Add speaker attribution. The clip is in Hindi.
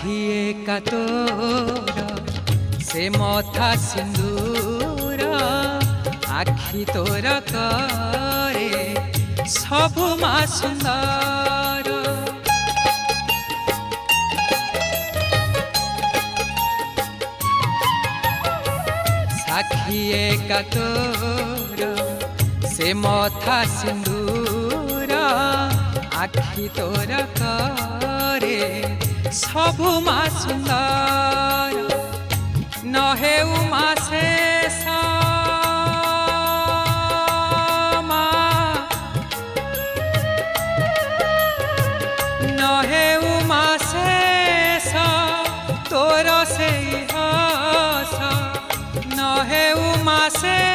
Speaker 1: आखिए का तोर से मथा सिंदूर आखि तोर करे सबु मा सुंदर साखिए का तोर से मथा सिंदूर आखि तोर करे सबु मा सुंदर नहे उमा शेष नहे उमा शेष तोर से हस नहे उमा शेष